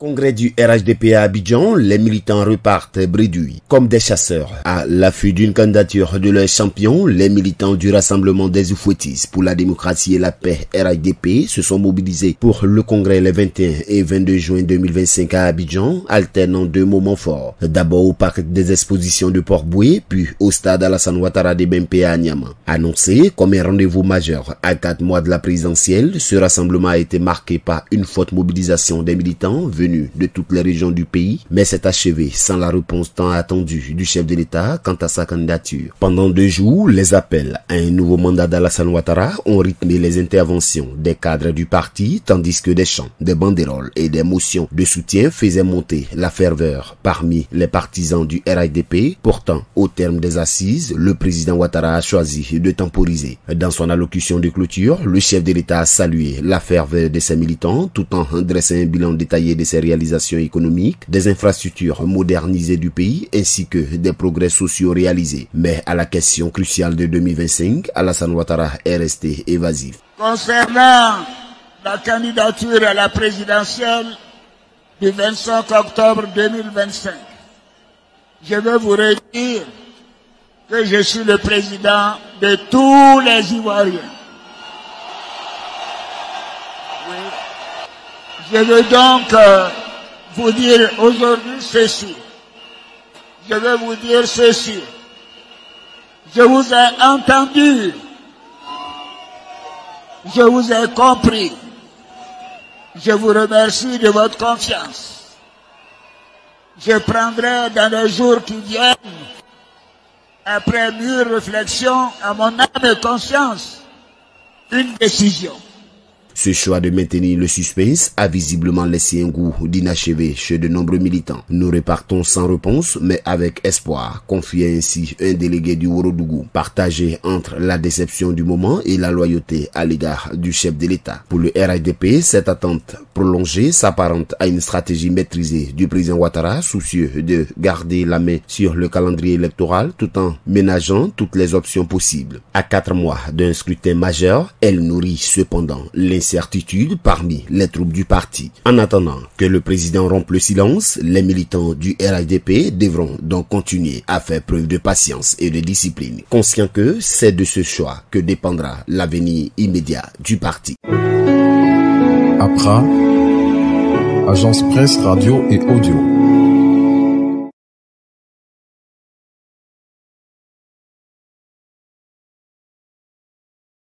Congrès du RHDP à Abidjan, les militants repartent bredouilles comme des chasseurs. À l'affût d'une candidature de leur champion, les militants du Rassemblement des Oufouettistes pour la démocratie et la paix RHDP se sont mobilisés pour le congrès les 21 et 22 juin 2025 à Abidjan, alternant deux moments forts. D'abord au parc des expositions de Port-Boué, puis au stade Alassane Ouattara de Bempé à Niamey. Annoncé comme un rendez-vous majeur à 4 mois de la présidentielle, ce rassemblement a été marqué par une forte mobilisation des militants venus de toutes les régions du pays, mais s'est achevé sans la réponse tant attendue du chef de l'État quant à sa candidature. Pendant 2 jours, les appels à un nouveau mandat d'Alassane Ouattara ont rythmé les interventions des cadres du parti, tandis que des chants, des banderoles et des motions de soutien faisaient monter la ferveur parmi les partisans du RHDP. Pourtant, au terme des assises, le président Ouattara a choisi de temporiser. Dans son allocution de clôture, le chef de l'État a salué la ferveur de ses militants tout en dressant un bilan détaillé de ses réalisations économiques, des infrastructures modernisées du pays ainsi que des progrès sociaux réalisés. Mais à la question cruciale de 2025, Alassane Ouattara est resté évasif. Concernant la candidature à la présidentielle du 25 octobre 2025, je veux vous redire que je suis le président de tous les Ivoiriens. Je veux donc vous dire aujourd'hui ceci. Je veux vous dire ceci. Je vous ai entendu. Je vous ai compris. Je vous remercie de votre confiance. Je prendrai dans les jours qui viennent, après mûre réflexion à mon âme et conscience, une décision. Ce choix de maintenir le suspense a visiblement laissé un goût d'inachevé chez de nombreux militants. Nous repartons sans réponse, mais avec espoir, confiait ainsi un délégué du Ourodougou, partagé entre la déception du moment et la loyauté à l'égard du chef de l'État. Pour le RHDP, cette attente prolongée s'apparente à une stratégie maîtrisée du président Ouattara, soucieux de garder la main sur le calendrier électoral tout en ménageant toutes les options possibles. À 4 mois d'un scrutin majeur, elle nourrit cependant l'incertitude parmi les troupes du parti. En attendant que le président rompe le silence, les militants du RHDP devront donc continuer à faire preuve de patience et de discipline, conscients que c'est de ce choix que dépendra l'avenir immédiat du parti. APRA, Agence Presse, Radio et Audio.